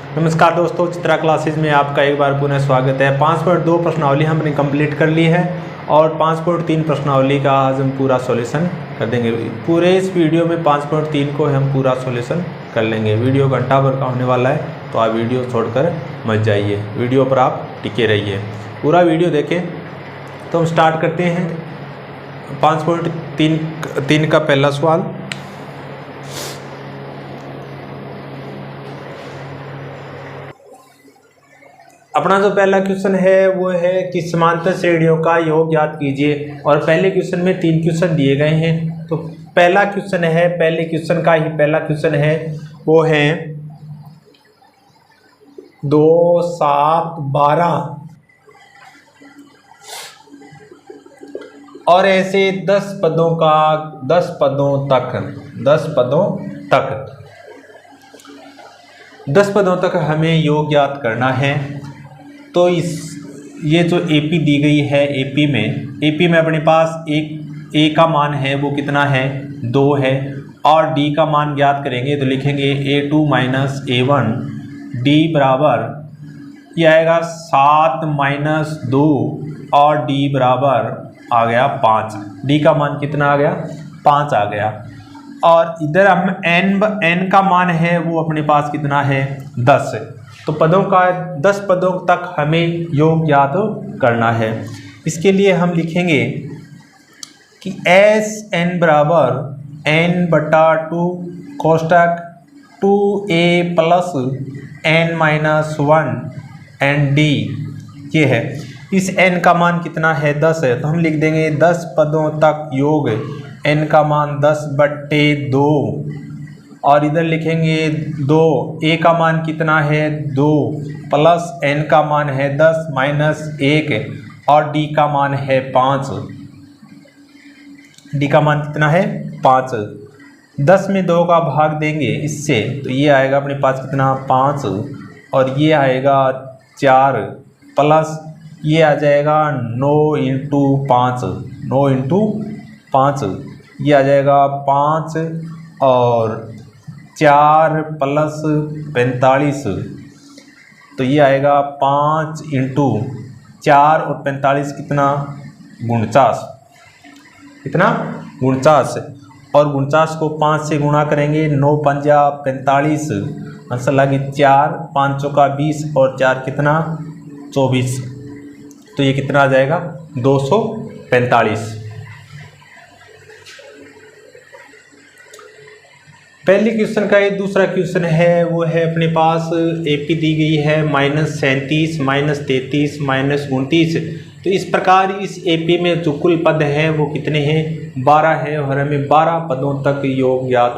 नमस्कार दोस्तों, चित्रा क्लासेज में आपका एक बार पुनः स्वागत है। 5.2 प्रश्नावली हमने कंप्लीट कर ली है और 5.3 प्रश्नावली का आज हम पूरा सॉल्यूशन कर देंगे। पूरे इस वीडियो में 5.3 को हम पूरा सॉल्यूशन कर लेंगे। वीडियो घंटा भर का होने वाला है, तो आप वीडियो छोड़कर मत जाइए, वीडियो पर आप टिके रहिए, पूरा वीडियो देखें। तो हम स्टार्ट करते हैं 5.3 का पहला सवाल। अपना जो पहला क्वेश्चन है वो है कि समांतर श्रेणियों का योग ज्ञात कीजिए। और पहले क्वेश्चन में 3 क्वेश्चन दिए गए हैं। तो पहला क्वेश्चन है, पहले क्वेश्चन का ही पहला क्वेश्चन है, वो है 2, 7, 12 और ऐसे 10 पदों का 10 पदों तक हमें योग ज्ञात करना है। तो ये जो AP दी गई है, AP में अपने पास एक A का मान है, वो कितना है, 2 है। और D का मान ज्ञात करेंगे तो लिखेंगे A2 माइनस A1, D बराबर ये आएगा 7 माइनस 2 और D बराबर आ गया 5। D का मान कितना आ गया, 5 आ गया। और इधर हम n का मान है वो अपने पास कितना है, 10 है। तो पदों का 10 पदों तक हमें योग ज्ञात करना है। इसके लिए हम लिखेंगे कि Sn बराबर n/2 कोष्टक 2a plus n minus 1 and d ये है। इस n का मान कितना है, 10 है। तो हम लिख देंगे 10 पदों तक योग n का मान 10/2 और इधर लिखेंगे 2, a का मान कितना है, 2 प्लस n का मान है 10 माइनस 1 और d का मान है 5। d का मान कितना है, 5। 10 में 2 का भाग देंगे इससे, तो ये आएगा अपने पास कितना, 5 और ये आएगा 4 प्लस ये आ जाएगा 9 इंटू 5 ये आ जाएगा 5 और 4 प्लस 45, तो ये आएगा 5 इंटू 4 और 45 कितना, 49। कितना, 49। और 49 को 5 से गुणा करेंगे, 9 पंजा 45, आंसर लगे 4, 5 चौका 20 और 4 कितना, 24। तो ये कितना आ जाएगा, 245। पहले क्वेश्चन का ये दूसरा क्वेश्चन है, वो है अपने पास AP दी गई है -37, -33, -29। तो इस प्रकार इस AP में जो कुल पद हैं वो कितने हैं, 12 है और हमें 12 पदों तक योग ज्ञात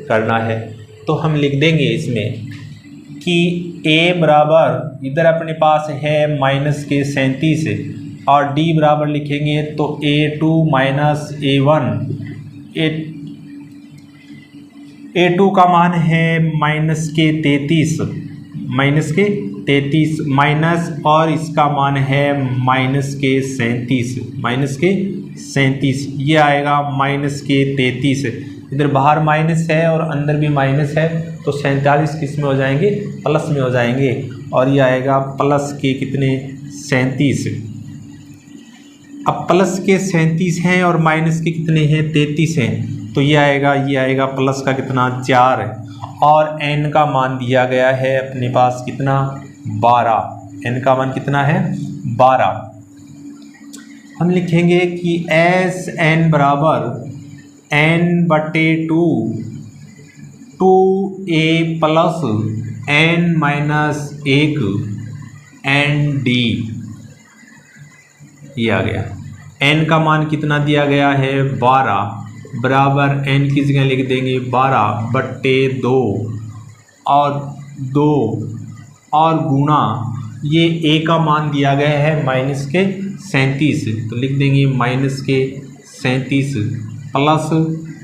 करना है। तो हम लिख देंगे इसमें कि A बराबर इधर अपने पास है -37 और D बराबर लिखेंगे तो A2 माइनस A1, A2 का मान है -33 माइनस और इसका मान है -37 ये आएगा -33। इधर बाहर माइनस है और अंदर भी माइनस है, तो 47 किस में हो जाएंगे, प्लस में हो जाएंगे। और ये आएगा प्लस के कितने, 37। अब प्लस के 37 हैं और माइनस के कितने हैं, 33 हैं। तो ये आएगा प्लस का कितना, 4 है। और n का मान दिया गया है अपने पास कितना, 12। n का मान कितना है, 12। हम लिखेंगे कि Sn बराबर n/2 2a plus n minus 1 and d ये आ गया। n का मान कितना दिया गया है, 12 बराबर n की जगह लिख देंगे 12/2 और 2 और गुणा ये a का मान दिया गया है -37, तो लिख देंगे -37 प्लस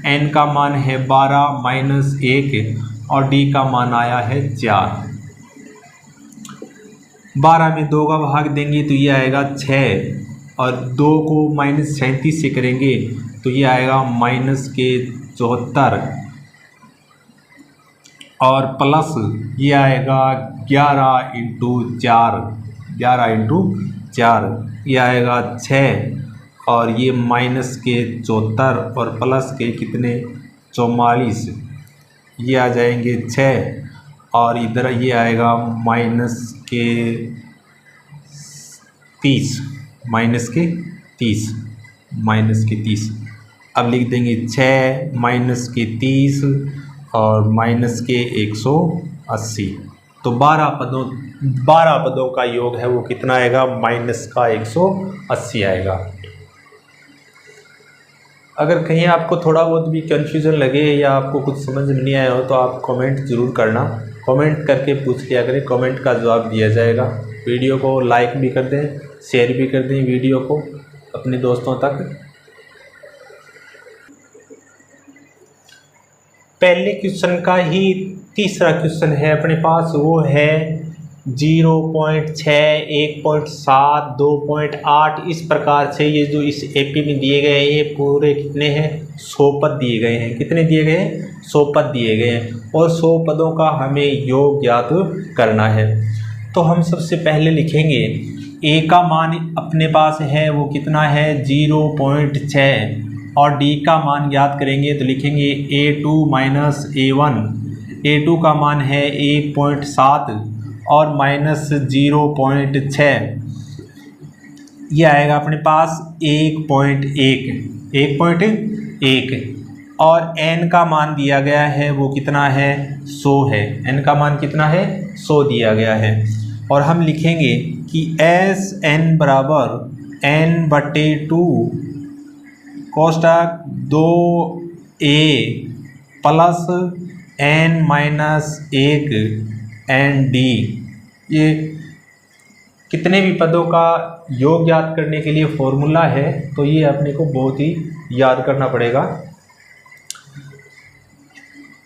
n का मान है 12 माइनस 1 और d का मान आया है 4। 12 में 2 का भाग देंगे तो ये आएगा 6 और 2 को -37 से करेंगे तो ये आएगा -74 और प्लस ये आएगा 11 इंटू 4, 11 इंटू 4 ये आएगा 6, और ये माइनस के 74 और प्लस के कितने 44, ये आ जाएंगे 6, और इधर ये आएगा माइनस के 30, माइनस के 30। अब लिख देंगे 6 माइनस के 30 और माइनस के 180। तो 12 पदों का योग है वो कितना आएगा, माइनस का 180 आएगा। अगर कहीं आपको थोड़ा बहुत भी कन्फ्यूज़न लगे या आपको कुछ समझ में नहीं आया हो तो आप कमेंट ज़रूर करना, कमेंट करके पूछ लिया करें, कमेंट का जवाब दिया जाएगा। वीडियो को लाइक भी कर दें, शेयर भी कर दें वीडियो को अपने दोस्तों तक। पहले क्वेश्चन का ही तीसरा क्वेश्चन है अपने पास, वो है 0.6, 1.7, 2.8, इस प्रकार से ये जो इस एपी में दिए गए हैं ये पूरे कितने हैं, 100 पद दिए गए हैं। कितने दिए गए हैं, 100 पद दिए गए हैं, और 100 पदों का हमें योग ज्ञात करना है। तो हम सबसे पहले लिखेंगे ए का मान अपने पास है वो कितना है 0.6, और डी का मान ज्ञात करेंगे तो लिखेंगे A2 माइनस A1। A2 का मान है 1.7 और माइनस 0.6, ये आएगा अपने पास 1.1, और n का मान दिया गया है वो कितना है 100 है। n का मान कितना है 100 दिया गया है, और हम लिखेंगे कि Sn बराबर n/2 कोष्टक 2a plus n-1 ND। ये कितने भी पदों का योग ज्ञात करने के लिए फॉर्मूला है, तो ये अपने को बहुत ही याद करना पड़ेगा।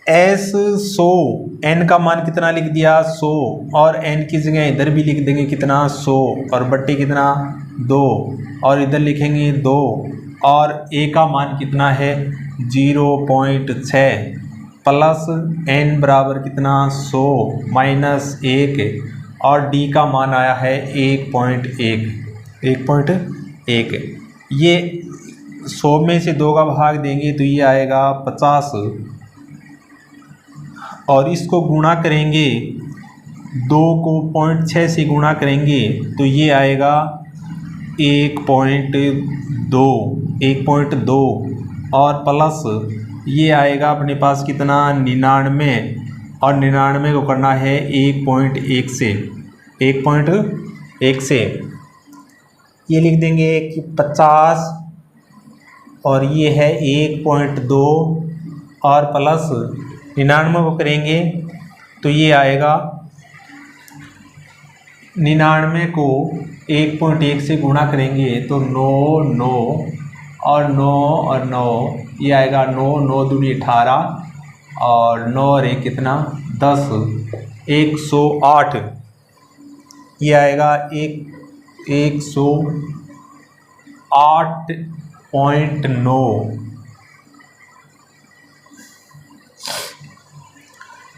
S100, n का मान कितना लिख दिया 100, और n की जगह इधर भी लिख देंगे कितना 100, और बट्टे कितना 2, और इधर लिखेंगे 2, और a का मान कितना है 0.6 प्लस n बराबर कितना 100 माइनस 1, और d का मान आया है 1.1। ये 100 में से 2 का भाग देंगे तो ये आएगा 50, और इसको गुणा करेंगे 2 को 0.6 से गुणा करेंगे तो ये आएगा 1.2, और प्लस ये आएगा अपने पास कितना 99, और 99 को करना है 1.1 से ये लिख देंगे कि 50, और ये है 1.2, और प्लस 99 को करेंगे तो ये आएगा 99 को 1.1 से गुणा करेंगे तो 9 और 9 ये आएगा 9 दूनी 18, और 9 और 1 कितना 10, 108, ये आएगा 108.9,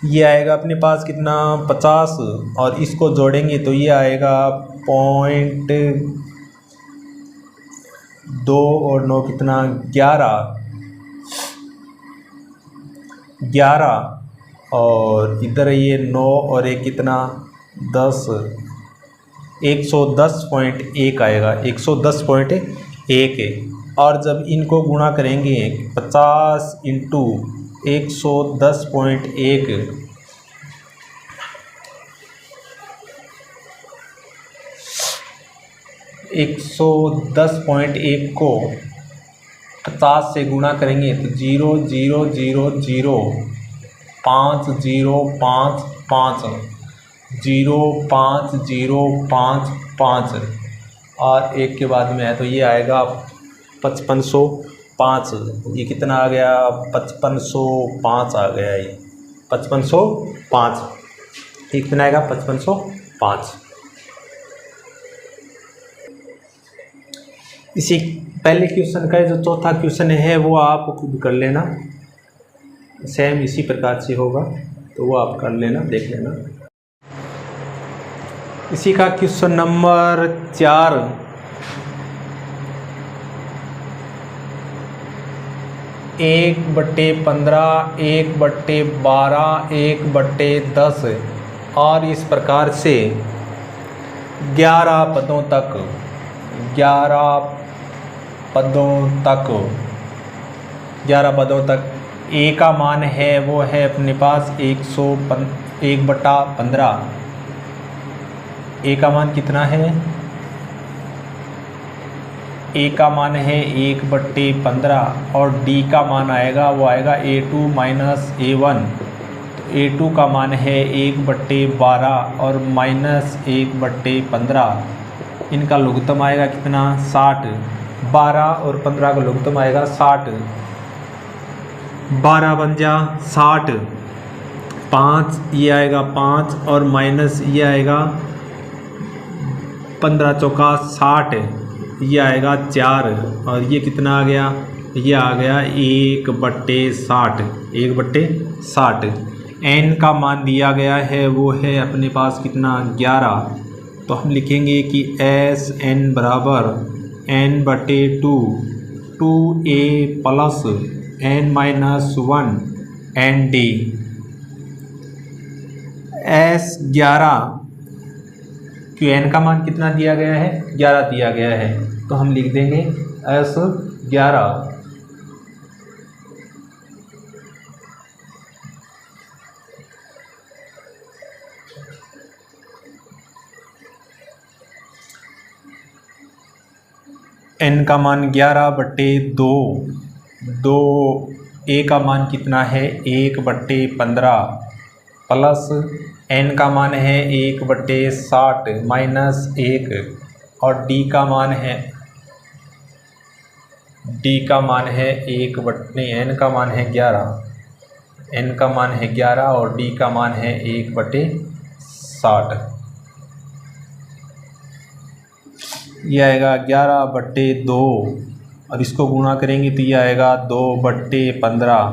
ये आएगा अपने पास कितना 50, और इसको जोड़ेंगे तो ये आएगा 0.2 और 9 कितना 11, और इधर ये 9 और 1 कितना 10, 110.1 आएगा, 110.1। और जब इनको गुणा करेंगे 50 इंटू 110.1 110.1 को 50 से गुणा करेंगे तो 0.0005055 और 1 के बाद में है तो ये आएगा 5505। ये कितना आ गया 5505 आ गया, ये 5505, ये कितना आएगा 5505। इसी पहले क्वेश्चन का जो चौथा क्वेश्चन है वो आप खुद कर लेना, सेम इसी प्रकार से होगा। तो वो आप कर लेना, देख लेना। इसी का क्वेश्चन नंबर 4, 1/15, 1/12, 1/10 और इस प्रकार से 11 पदों तक, 11 पदों तक ए का मान है वो है अपने पास 1/15। ए का मान कितना है? ए का मान है 1/15 और डी का मान आएगा वो आएगा A2 माइनस A1। तो A2 का मान है 1/12 और माइनस 1/15। इनका लघुत्तम आएगा कितना? 60। 12 और 15 का लघुत्तम आएगा 60। 12 बन जा 60, 5 ये आएगा 5 और माइनस ये आएगा 15 चौका 60, ये आएगा 4 और ये कितना आ गया? ये आ गया 1/60। 1/60 n का मान दिया गया है वो है अपने पास कितना? 11। तो हम लिखेंगे कि एस n बराबर n/2, 2a plus n-1 ND। S11 क्यों n का मान कितना दिया गया है? 11 दिया गया है, तो हम लिख देंगे S11। n का मान 11/2, 2 a का मान कितना है? 1/15 प्लस n का मान है 1/60 माइनस 1 और d का मान है n का मान है 11, n का मान है 11 और d का मान है 1/60। ये आएगा 11/2 और इसको गुणा करेंगे तो ये आएगा 2/15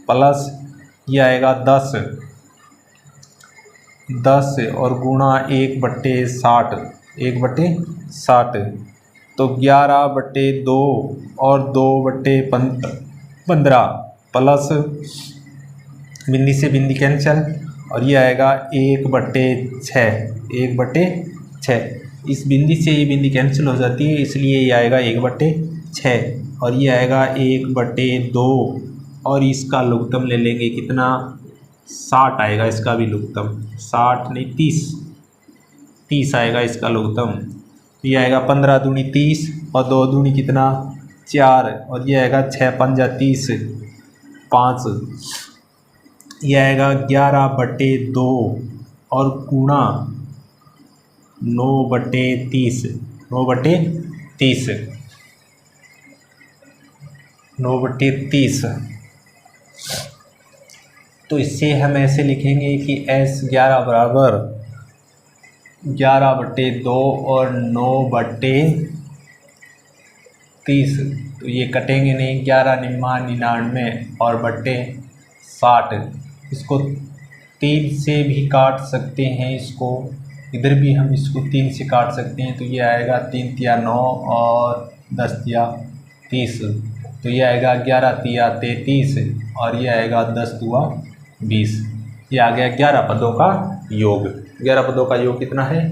प्लस ये आएगा 10 और गुणा 1/60, 1/60। तो 11/2 और 2/15 प्लस बिंदी से बिंदी कैंसिल और ये आएगा 1/6, 1/6। इस बिंदी से ये बिंदी कैंसिल हो जाती है, इसलिए ये आएगा 1/6 और ये आएगा 1/2 और इसका लघुत्तम ले लेंगे कितना? 60 आएगा इसका भी लघुत्तम। 60 नहीं 30 आएगा इसका लघुत्तम। ये आएगा 15 दूनी 30 और 2 दूनी कितना? 4 और ये आएगा 6 पंजा 30, 5। ये आएगा 11/2 और गुणा 9/30, 9/30। तो इससे हम ऐसे लिखेंगे कि S11 बराबर 11/2 और 9/30। तो ये कटेंगे नहीं, 11 निम्मा 99 और बट्टे 60। इसको 3 से भी काट सकते हैं, इसको इधर भी हम इसको 3 से काट सकते हैं। तो ये आएगा 3 तिया 9 और 10 तिया 30। तो ये आएगा 11 तिया 33 और ये आएगा 10 दुआ 20। ये आ गया 11 पदों का योग। 11 पदों का योग कितना है?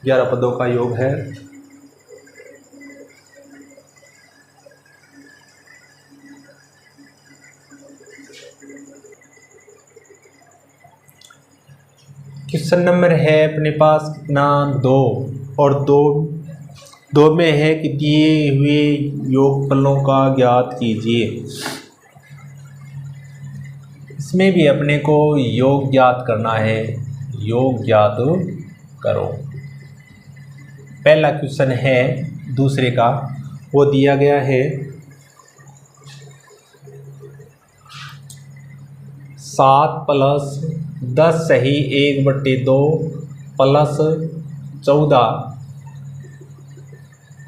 11 पदों का योग है क्वेश्चन नंबर है अपने पास कितना? 2 और 2 में है कि दिए हुए योगफलों का ज्ञात कीजिए। इसमें भी अपने को योग ज्ञात करना है। योग ज्ञात करो। पहला क्वेश्चन है दूसरे का, वो दिया गया है 7 प्लस 10 सही 1/2 प्लस 14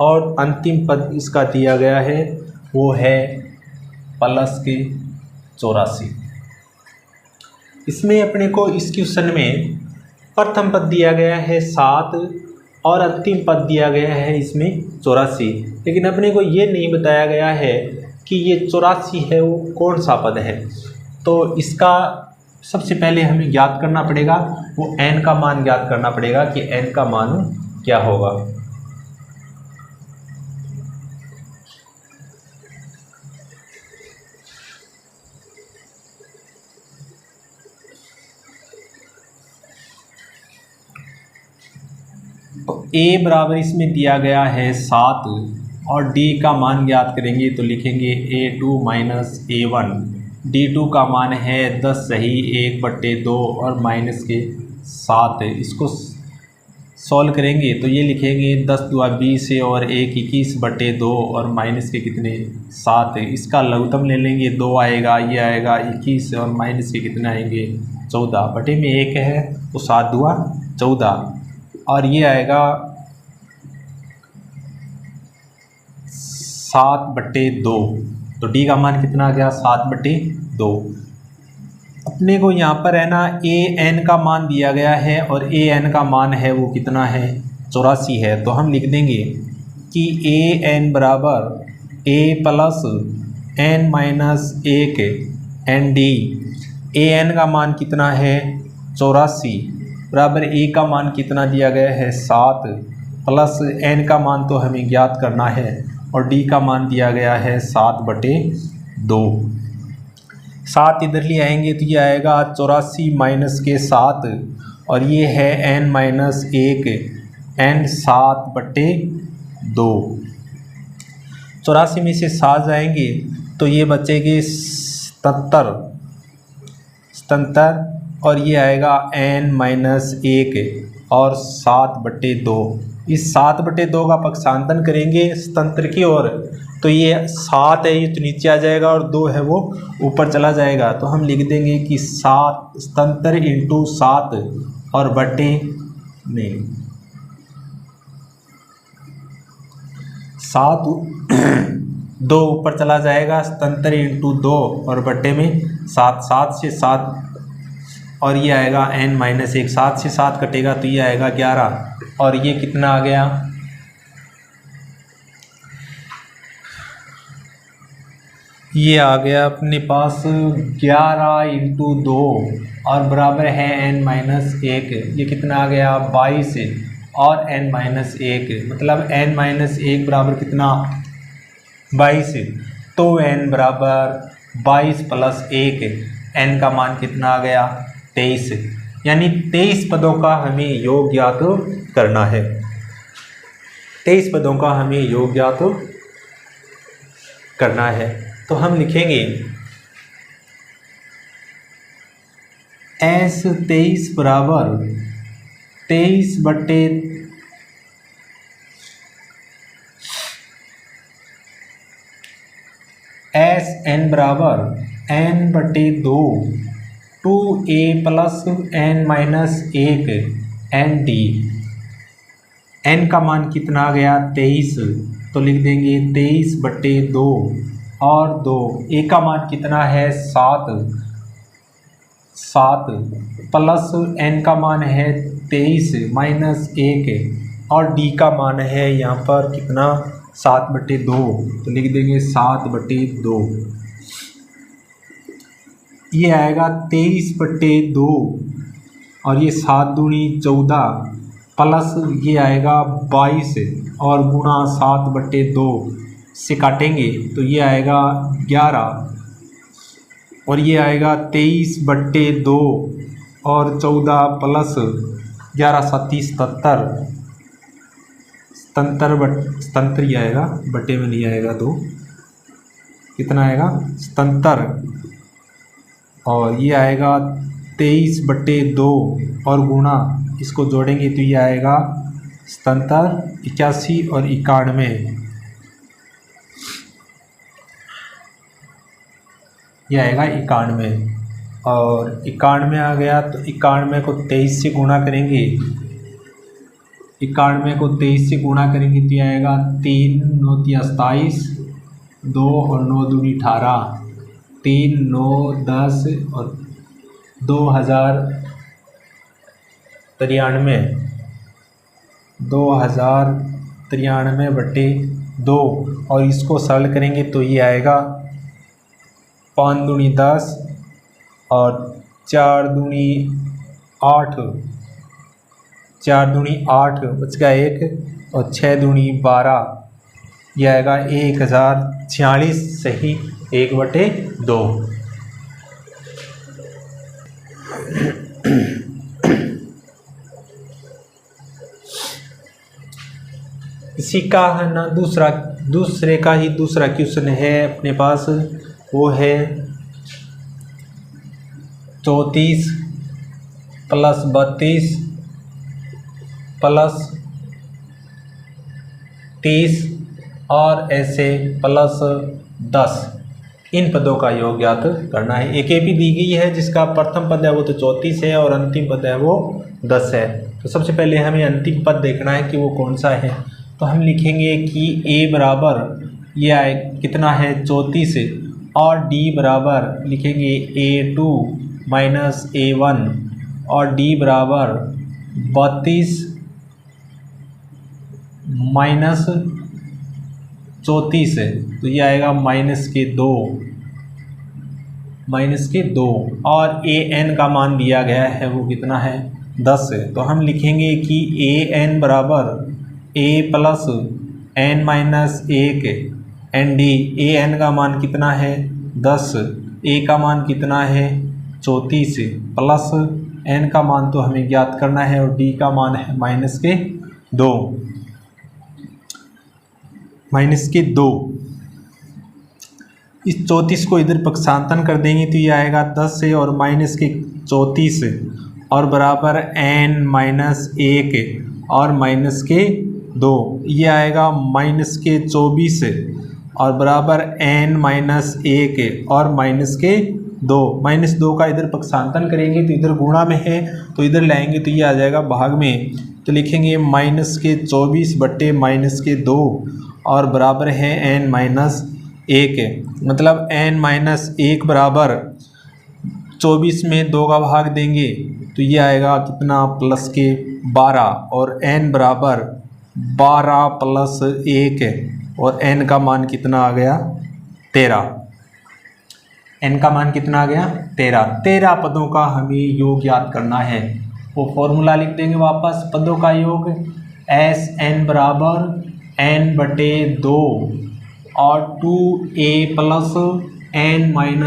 और अंतिम पद इसका दिया गया है वो है प्लस के 84। इसमें अपने को इस क्वेश्चन में प्रथम पद दिया गया है 7 और अंतिम पद दिया गया है इसमें 84, लेकिन अपने को ये नहीं बताया गया है कि ये 84 है वो कौन सा पद है। तो इसका सबसे पहले हमें ज्ञात करना पड़ेगा, वो n का मान ज्ञात करना पड़ेगा कि n का मान क्या होगा। तो a बराबर इसमें दिया गया है 7 और d का मान ज्ञात करेंगे तो लिखेंगे a2 माइनस a1। d2 का मान है 10 सही 1/2 और माइनस के 7। इसको सॉल्व करेंगे तो ये लिखेंगे 10 दूना 20 और 1 21/2 और माइनस के कितने 7। इसका लघुत्तम ले लेंगे 2 आएगा, ये आएगा 21 और माइनस के कितने आएंगे 14। बटे में 1 है तो 7 दूना 14 और ये आएगा 7/2। तो डी का मान कितना आ गया 7/2। अपने को यहाँ पर है ना ए एन का मान दिया गया है और ए एन का मान है वो कितना है 84 है। तो हम लिख देंगे कि ए एन बराबर a plus n minus 1 N D. A N का मान कितना है 84 बराबर ए का मान कितना दिया गया है 7 प्लस एन का मान तो हमें ज्ञात करना है और डी का मान दिया गया है 7/2। 7 इधर ले आएंगे तो ये आएगा 84 माइनस के 7 और ये है n माइनस 1 n 7/2। 84 में से 7 जाएंगे तो ये बचेंगे 77 और ये आएगा n माइनस 1 और 7/2। इस 7/2 का पक्षांतन करेंगे स्वतंत्र की ओर तो ये 7 है ये तो नीचे आ जाएगा और 2 है वो ऊपर चला जाएगा। तो हम लिख देंगे कि 7 स्वतंत्र इंटू 7 और बटे नहीं 7 2 ऊपर चला जाएगा स्वतंत्र इंटू 2 और बटे में 7 7 से 7 और ये आएगा n माइनस 1। 7 से 7 कटेगा तो ये आएगा 11 और ये कितना आ गया ये आ गया अपने पास 11 इंटू 2 और बराबर है n माइनस 1। ये कितना आ गया 22 और n माइनस 1 मतलब n माइनस 1 बराबर कितना 22। तो n बराबर 22 प्लस 1 n का मान कितना आ गया 23। यानी 23 पदों का हमें योग ज्ञात करना है। 23 पदों का हमें योग ज्ञात करना है। तो हम लिखेंगे S 23 बराबर 23 S n बराबर n/2 2a plus n minus 1 n d। n का मान कितना आ गया 23 तो लिख देंगे 23/2 और 2 a का मान कितना है 7 प्लस n का मान है 23 माइनस 1 और d का मान है यहाँ पर कितना 7/2 तो लिख देंगे 7/2। ये आएगा 23/2 और ये 7 दूनी 14 प्लस ये आएगा 22 और गुणा 7/2 से काटेंगे तो ये आएगा 11 और ये आएगा 23/2 और 14 प्लस 11 37 77 ही आएगा बटे में नहीं आएगा तो कितना आएगा 77 और ये आएगा 23/2 और गुणा इसको जोड़ेंगे तो ये आएगा 77 81 और 91 ये आएगा 91 और 91 आ गया तो 91 को 23 से गुणा करेंगे 91 को 23 से गुणा करेंगे तो ये आएगा 3 9 27 2 और 9 दूनी 18 3 9 10 और 2093 और इसको सरल करेंगे तो ये आएगा 5 दूनी 10 और 4 दूनी 8, 4 दूनी 8 बच गया 1 और 6 दूनी 12, यह आएगा 1046 सही 1/2। इसी का है ना दूसरे का ही दूसरा क्वेश्चन है अपने पास, वो है 34 + 32 + 30 और ऐसे +10 इन पदों का योग ज्ञात करना है। एक एपी दी गई है जिसका प्रथम पद है वो तो 34 है और अंतिम पद है वो 10 है। तो सबसे पहले हमें अंतिम पद देखना है कि वो कौन सा है। तो हम लिखेंगे कि a बराबर ये आए कितना है 34 और d बराबर लिखेंगे a2 - a1 और d बराबर 32 - 34 है तो ये आएगा -2 और a n का मान दिया गया है वो कितना है 10 है। तो हम लिखेंगे कि a n बराबर a + n - 1 N D A N का मान कितना है 10, ए का मान कितना है 34 प्लस एन का मान तो हमें ज्ञात करना है और डी का मान है -2। इस 34 को इधर पक्षांतन कर देंगे तो ये आएगा 10 से और -34 और बराबर n - 1 और -2 ये आएगा -24 और बराबर n - 1 और -2 का इधर पक्षांतन करेंगे तो इधर गुणा में है तो इधर लाएंगे तो ये आ जाएगा भाग में। तो लिखेंगे -24 बट्टे -2 और बराबर है n - 1 मतलब n - 1 बराबर 24 में 2 का भाग देंगे तो ये आएगा कितना +12 और n बराबर 12 + 1 और n का मान कितना आ गया 13। n का मान कितना आ गया 13 पदों का हमें योग याद करना है। वो फॉर्मूला लिख देंगे वापस पदों का योग Sn बराबर n/2 और 2a + n - 1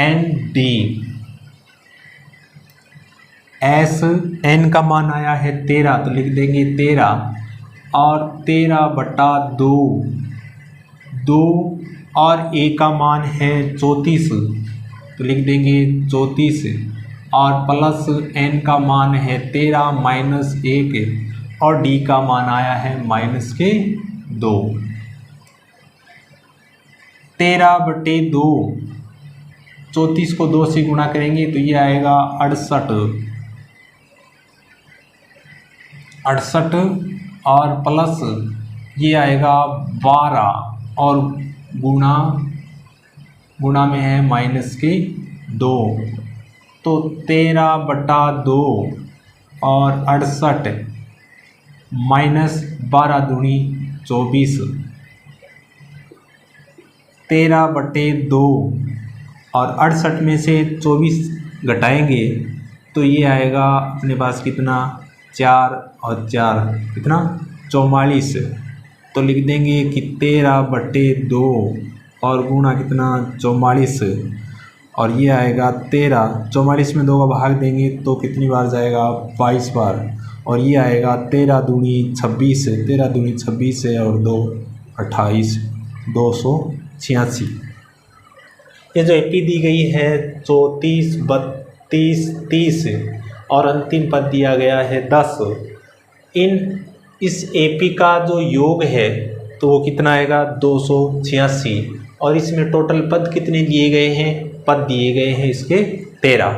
ND। Sn का मान आया है 13 तो लिख देंगे 13 और 13/2 और a का मान है 34 तो लिख देंगे 34 और प्लस n का मान है 13 - 1 और d का मान आया है -2। 13/2 34 को 2 से गुणा करेंगे तो ये आएगा 68 और प्लस ये आएगा 12 और गुणा में है -2 तो 13/2 और 68 -12 दूनी 24 13/2 और 68 में से 24 घटाएंगे तो ये आएगा अपने पास कितना 4 और 4 कितना 44 तो लिख देंगे कि 13/2 और गुणा कितना 44 और ये आएगा 13 44 में 2 का भाग देंगे तो कितनी बार जाएगा 22 बार और ये आएगा 13 दूनी 26 है और 2 28 286। ये जो एपी दी गई है 34 32 30 और अंतिम पद दिया गया है 10। इस एपी का जो योग है तो वो कितना आएगा 286 और इसमें टोटल पद कितने दिए गए हैं पद दिए गए हैं इसके 13।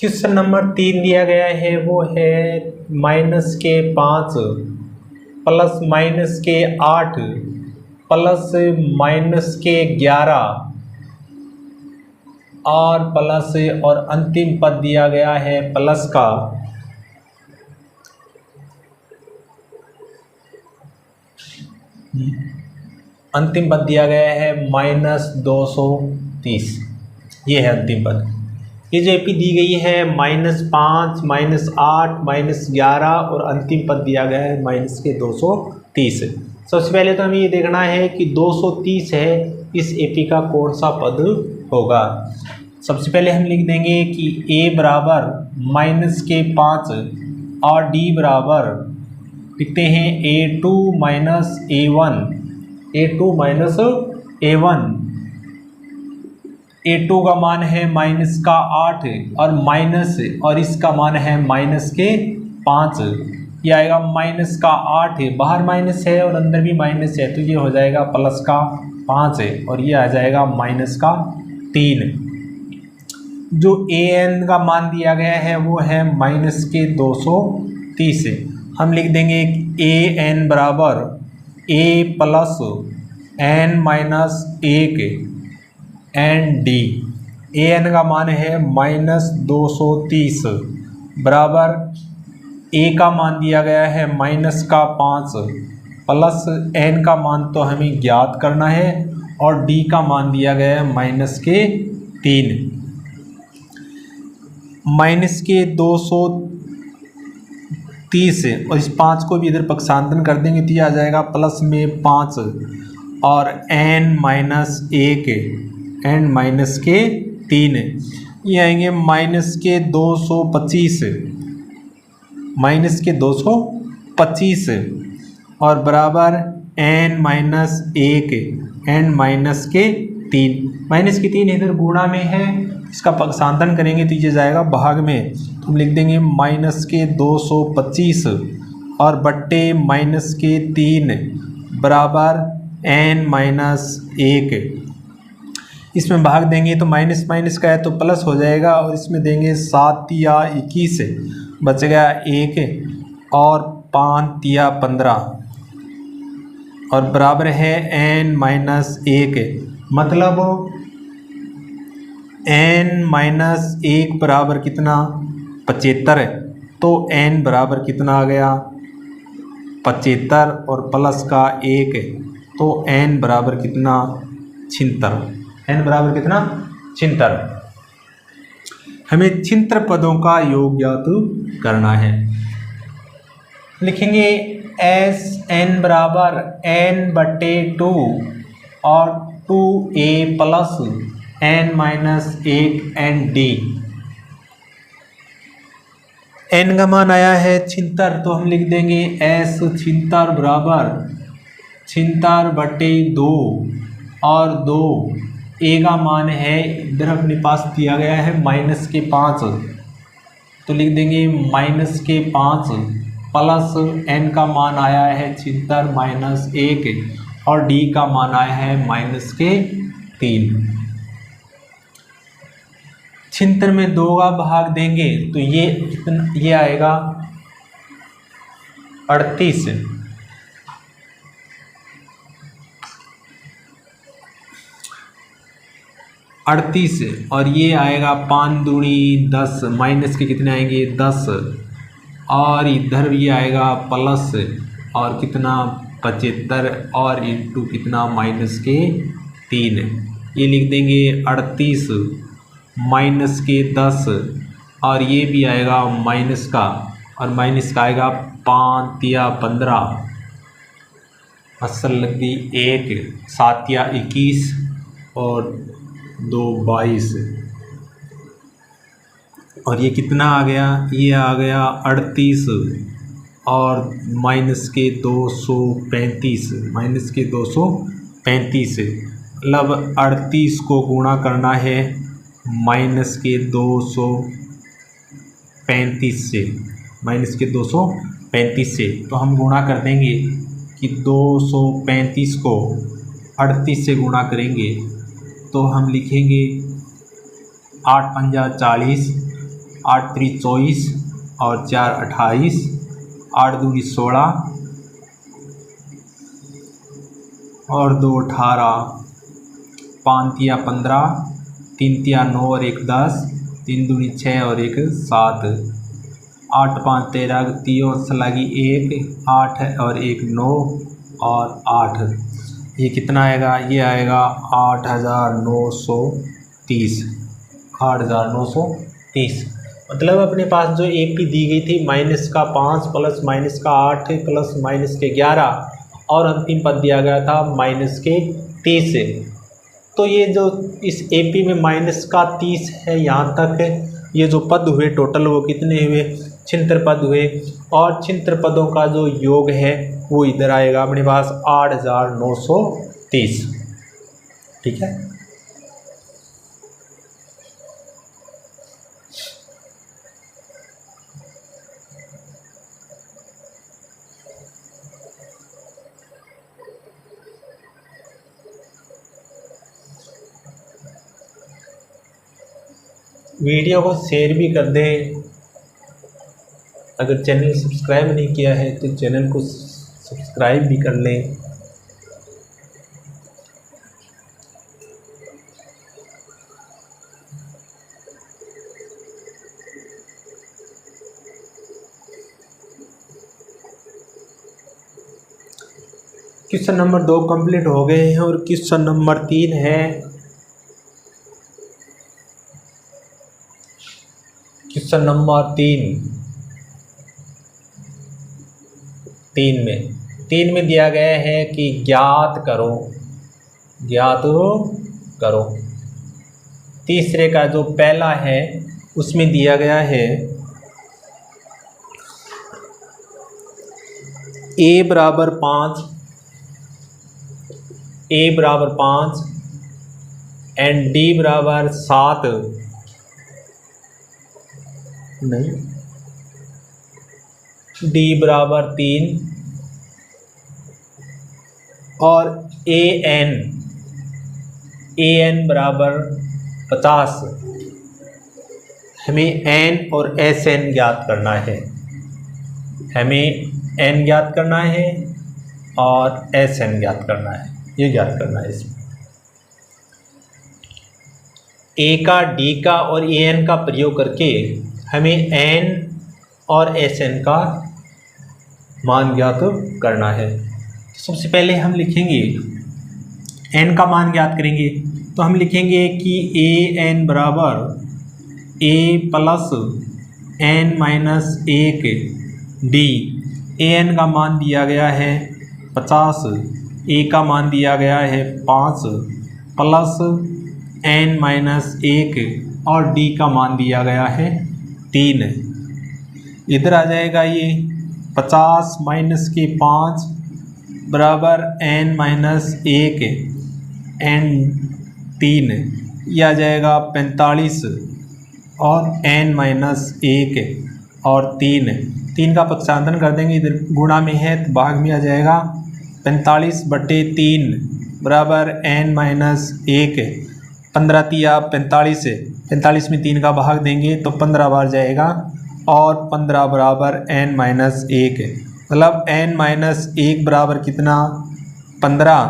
क्वेश्चन नंबर 3 दिया गया है वो है -5 +-8 +-11 और प्लस और अंतिम पद दिया गया है प्लस का अंतिम पद दिया गया है -230। ये है अंतिम पद। ये जो एपी दी गई है -5, -8, -11 और अंतिम पद दिया गया है -230। सबसे पहले तो हमें ये देखना है कि 230 है, इस एपी का कौन सा पद होगा। सबसे पहले हम लिख देंगे कि a बराबर -5 और d बराबर लिखते हैं a2 -a1, a2 -a1। a2 का मान है -8 और माइनस और इसका मान है -5। ये आएगा -8 है, बाहर माइनस है और अंदर भी माइनस है, तो ये हो जाएगा +5 है और ये आ जाएगा -3। जो an का मान दिया गया है वो है -230। हम लिख देंगे an बराबर a + n-1 and d। an का मान है -230 बराबर a का मान दिया गया है -5 प्लस n का मान तो हमें ज्ञात करना है और d का मान दिया गया है -3। -230 और इस 5 को भी इधर पक्षांतरण कर देंगे तो ये आ जाएगा +5 और n-1 n-3 ये आएंगे -225 और बराबर n-1 n-3 इधर गुणा में है, इसका पक्षांतरण करेंगे तो ये जाएगा भाग में, तो हम लिख देंगे -225 और बट्टे -3 बराबर n-1। इसमें भाग देंगे तो माइनस माइनस का है तो प्लस हो जाएगा और इसमें देंगे 7 या 21 बच गया 1 और 5 या 15 और बराबर है n-1। मतलब n-1 बराबर कितना 75 तो n बराबर कितना आ गया 75 और प्लस का 1 तो n बराबर कितना 76। n बराबर कितना 76। हमें 76 पदों का योग ज्ञात करना है। लिखेंगे Sn बराबर n/2 और 2a plus n-1 and d। n का मान आया है 76 तो हम लिख देंगे S 76 बराबर 76/2 और 2 a का मान है इधर अपने पास दिया गया है -5 तो लिख देंगे -5 प्लस n का मान आया है 76 -1 और d का मान आया है -3। 76 में 2 का भाग देंगे तो ये आएगा 38 और ये आएगा 5 दूनी 10 माइनस के कितने आएंगे 10 और इधर भी आएगा प्लस और कितना 75 और इंटू कितना -3। ये लिख देंगे 38 -10 और ये भी आएगा माइनस का और माइनस का आएगा 5 या 15 असल लग गई 1 7 या 21 और 2 22 और ये कितना आ गया ये आ गया 38 और -235 मतलब 38 को गुणा करना है -235 से तो हम गुणा कर देंगे कि 235 को 38 से गुणा करेंगे तो हम लिखेंगे 8 पंजा 40 8 3 24 और 4 28 8 दूनी 16 और 2 18 5 या 15 3 तिया 9 और 1 10, 3 दूनी 6 और 1 7, 8 5 13, 3 सलागी 1 8 और 1 9 और 8। ये कितना आएगा? ये आएगा 8,930। 8,930 मतलब अपने पास जो AP दी गई थी -5 प्लस -8 प्लस -11 और अंतिम पद दिया गया था -30। तो ये जो इस AP में -30 है यहाँ तक ये जो पद हुए टोटल वो कितने हुए? 76 पद हुए। और 76 पदों का जो योग है वो इधर आएगा अपने पास 8,930। ठीक है। वीडियो को शेयर भी कर दें। अगर चैनल सब्सक्राइब नहीं किया है तो चैनल को सब्सक्राइब भी कर लें। क्वेश्चन नंबर 2 कंप्लीट हो गए हैं और क्वेश्चन नंबर 3 है। क्वेश्चन नंबर 3 में दिया गया है कि ज्ञात करो। तीसरे का जो पहला है उसमें दिया गया है a बराबर 5 एंड d बराबर 7 नहीं, d बराबर 3 और an बराबर 50। हमें n और sn ज्ञात करना है। हमें n ज्ञात करना है और sn ज्ञात करना है। ये ज्ञात करना है। इसमें a का, d का और an का प्रयोग करके हमें n और sn का मान ज्ञात करना है। तो सबसे पहले हम लिखेंगे n का मान ज्ञात करेंगे तो हम लिखेंगे कि an बराबर a plus n minus 1 d। an का मान दिया गया है 50, a का मान दिया गया है 5 प्लस n माइनस 1 और d का मान दिया गया है 3। इधर आ जाएगा ये 50 माइनस के 5 बराबर n माइनस 1 n 3। यह आ जाएगा 45 और n माइनस 1 और 3 का पक्षांतरण कर देंगे। इधर गुणा में है तो भाग में आ जाएगा 45/3 बराबर n माइनस 1। 15 तिया 45, 45 में 3 का भाग देंगे तो 15 बार जाएगा और 15 बराबर n माइनस 1। मतलब n माइनस 1 बराबर कितना? 15।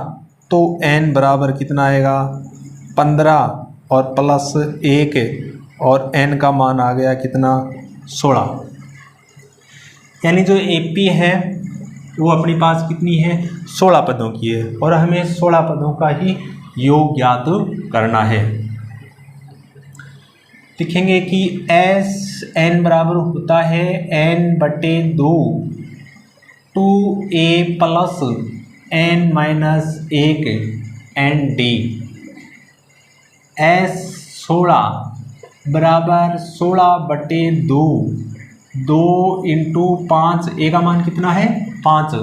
तो n बराबर कितना आएगा? 15 और प्लस 1 और n का मान आ गया कितना? 16। यानी जो AP है वो अपने पास कितनी है? 16 पदों की है और हमें 16 पदों का ही योग ज्ञात करना है। लिखेंगे कि SN बराबर होता है n/2 2a plus n minus 1 and d। S16 बराबर 16/2 2 इंटू 5, a का मान कितना है? 5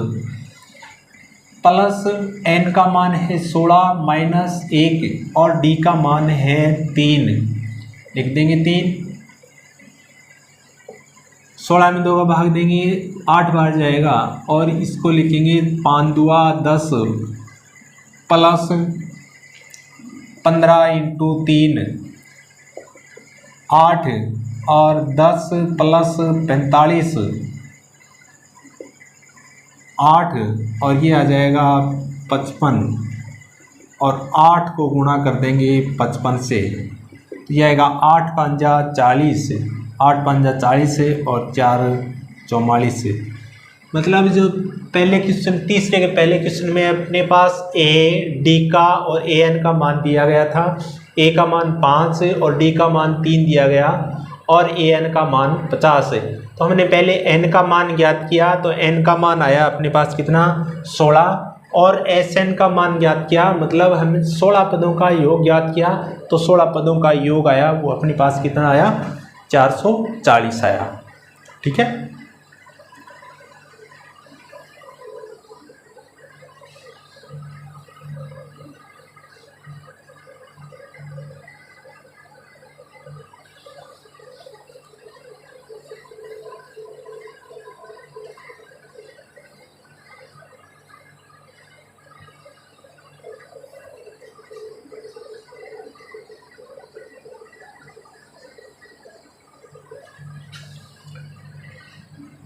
प्लस n का मान है 16 माइनस 1 और d का मान है 3। लिख देंगे 3। 16 में 2 का भाग देंगे 8 बार जाएगा और इसको लिखेंगे 5 दूआ 10 प्लस 15 इंटू 3 8 और 10 प्लस 45 8 और ये आ जाएगा 55 और 8 को गुणा कर देंगे 55 से ये आएगा 8 पंजा 40, 8 पंजा 40 से और 4 44 से। मतलब जो पहले क्वेश्चन, तीसरे के पहले क्वेश्चन में अपने पास ए डी का और ए एन का मान दिया गया था। ए का मान 5 है और डी का मान 3 दिया गया और ए एन का मान 50 है। तो हमने पहले एन का मान ज्ञात किया, तो एन का मान आया अपने पास कितना 16, और एस एन का मान ज्ञात किया, मतलब हमने 16 पदों का योग ज्ञात किया, तो 16 पदों का योग आया वो अपने पास कितना आया 440 आया। ठीक है।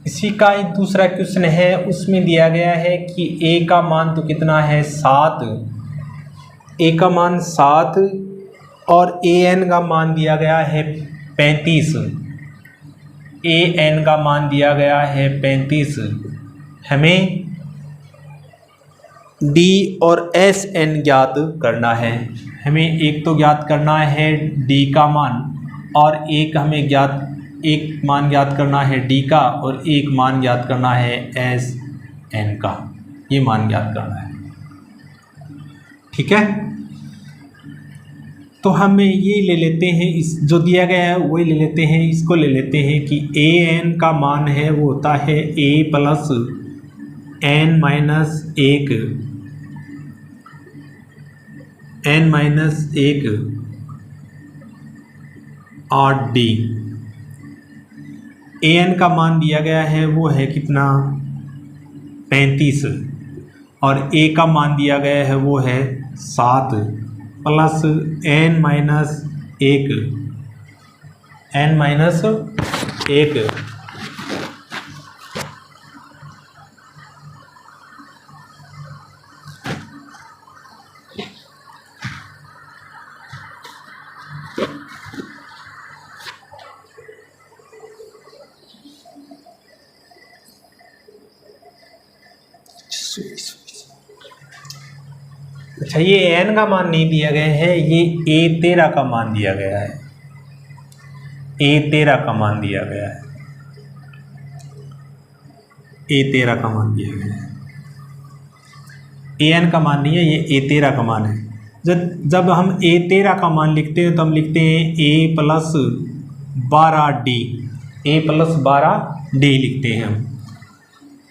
इसी का एक दूसरा क्वेश्चन है, उसमें दिया गया है कि ए का मान तो कितना है 7, ए का मान 7 और ए एन का मान दिया गया है 35, ए एन का मान दिया गया है 35। हमें डी और एस एन ज्ञात करना है। हमें एक तो ज्ञात करना है डी का मान और एक मान ज्ञात करना है डी का और एक मान ज्ञात करना है एस एन का। ये मान ज्ञात करना है। ठीक है। तो हमें ये ले लेते हैं, इस जो दिया गया है वही ले लेते हैं। इसको ले लेते हैं कि ए एन का मान है वो होता है ए प्लस एन माइनस 1 और डी। ए एन का मान दिया गया है वो है कितना 35 और ए का मान दिया गया है वो है 7 प्लस एन माइनस 1 अच्छा, ये एन का मान नहीं दिया गया है, ये ए 13 का मान दिया गया है। ए 13 का मान दिया गया है। ए 13 का मान दिया गया है। ए एन का मान नहीं है, ये ए 13 का मान है। जब हम ए 13 का मान लिखते हैं तो हम लिखते हैं ए प्लस 12D, ए प्लस 12D लिखते हैं हम।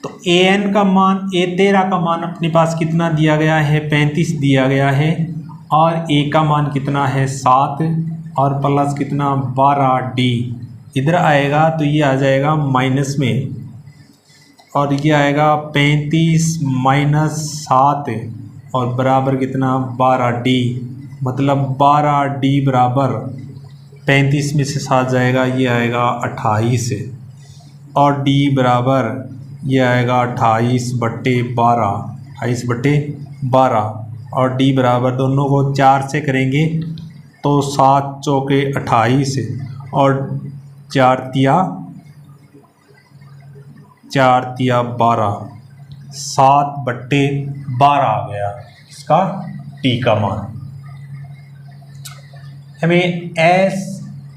तो ए एन का मान, ए 13 का मान अपने पास कितना दिया गया है 35 दिया गया है और ए का मान कितना है 7 और प्लस कितना 12D इधर आएगा तो ये आ जाएगा माइनस में और ये आएगा 35 माइनस 7 और बराबर कितना 12D, मतलब 12D बराबर 35 में से 7 जाएगा, ये आएगा 28 और D बराबर ये आएगा 28/12 और D बराबर दोनों को 4 से करेंगे तो 7 चौके 28 और 4 तिया 12, 7/12 आ गया इसका T का मान। हमें एस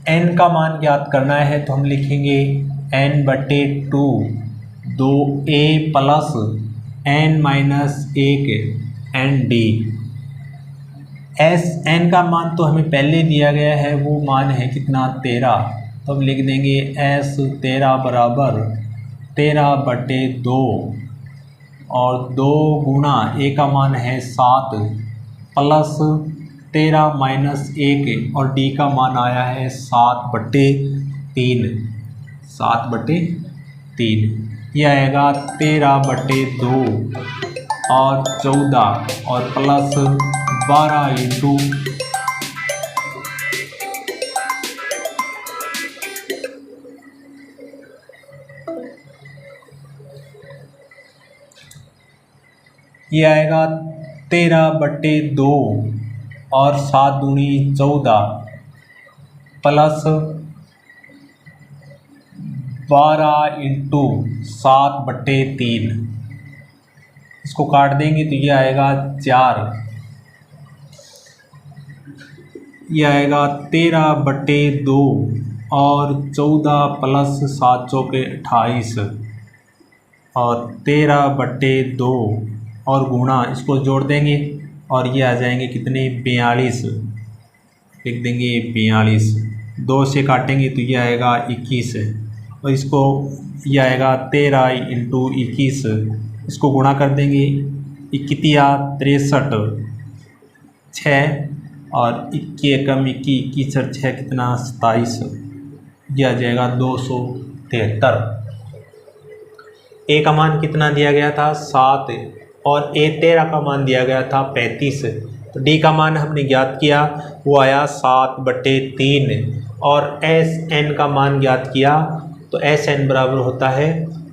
एन का मान ज्ञात करना है तो हम लिखेंगे n/2 2a plus n minus 1 ND। S N का मान तो हमें पहले दिया गया है, वो मान है कितना 13, तो हम लिख देंगे S 13 बराबर 13/2 और 2 गुणा ए का मान है 7 प्लस 13 माइनस 1 और डी का मान आया है 7/3, 7/3। यह आएगा 13/2 और 14 और प्लस 12 इंटू ये आएगा 13/2 और 7 दूनी 14 प्लस 12 इंटू 7/3, इसको काट देंगे तो ये आएगा 4, ये आएगा 13/2 और 14 प्लस 7 चौके 28 और 13/2 और गुणा, इसको जोड़ देंगे और ये आ जाएंगे कितने 42, लिख देंगे 42, 2 से काटेंगे तो ये आएगा 21 और इसको ये आएगा 13 इंटू 21, इसको गुणा कर देंगे 21 63 6 और 21 कम 21 और 6 कितना 27, ये आ जाएगा 273। ए का मान कितना दिया गया था 7 और A13 का मान दिया गया था 35, तो डी का मान हमने ज्ञात किया, वो आया 7/3 और SN का मान ज्ञात किया, तो SN बराबर होता है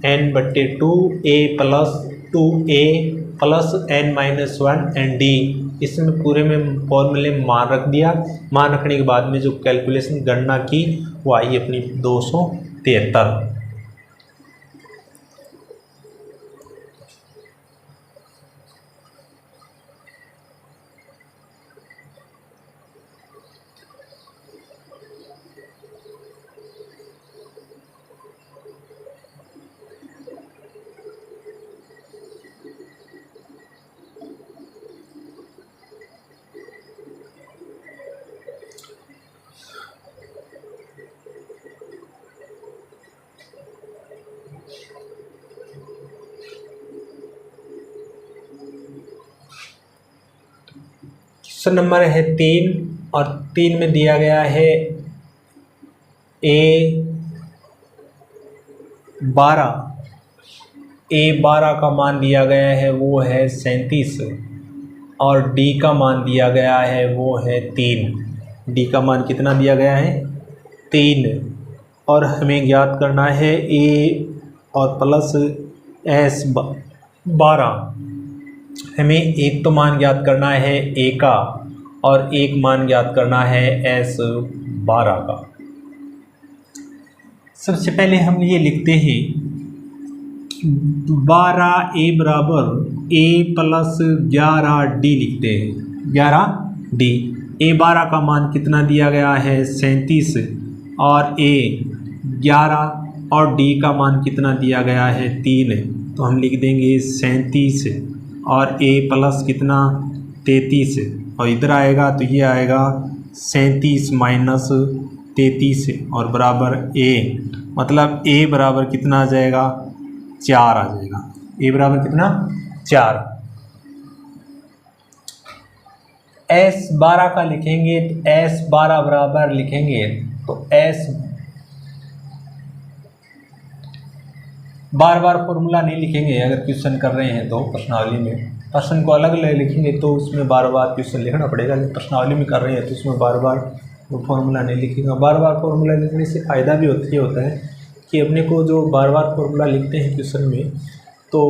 N/2 A + 2A + N-1 ND। इसमें पूरे में फॉर्मूले में मान रख दिया, मान रखने के बाद में जो कैलकुलेशन गणना की वो आई अपनी 273। क्वेश्चन नंबर है 3 और 3 में दिया गया है A12 का मान दिया गया है वो है 37 और D का मान दिया गया है वो है 3। D का मान कितना दिया गया है 3 और हमें ज्ञात करना है A और प्लस S12। हमें एक तो मान ज्ञात करना है A का और एक मान ज्ञात करना है S12 का। सबसे पहले हम ये लिखते हैं 12A बराबर A + 11D लिखते हैं, 11D। A12 का मान कितना दिया गया है 37 और A11 और D का मान कितना दिया गया है 3, तो हम लिख देंगे 37 और A प्लस कितना 33 और इधर आएगा तो ये आएगा 37 माइनस 33 और बराबर A, मतलब A बराबर कितना आ जाएगा 4 आ जाएगा। A बराबर कितना 4। S12 का लिखेंगे तो S12 बराबर लिखेंगे तो S बार बार फॉर्मूला नहीं लिखेंगे, अगर क्वेश्चन कर रहे हैं तो प्रश्नावली में प्रश्न को अलग अलग लिखेंगे तो उसमें बार बार क्वेश्चन लिखना पड़ेगा। जब प्रश्नावली में कर रहे हैं तो उसमें बार बार वो फॉर्मूला नहीं लिखेगा। बार बार फॉर्मूला लिखने से फ़ायदा भी होता है कि अपने को जो बार बार फॉर्मूला लिखते हैं क्वेश्चन में तो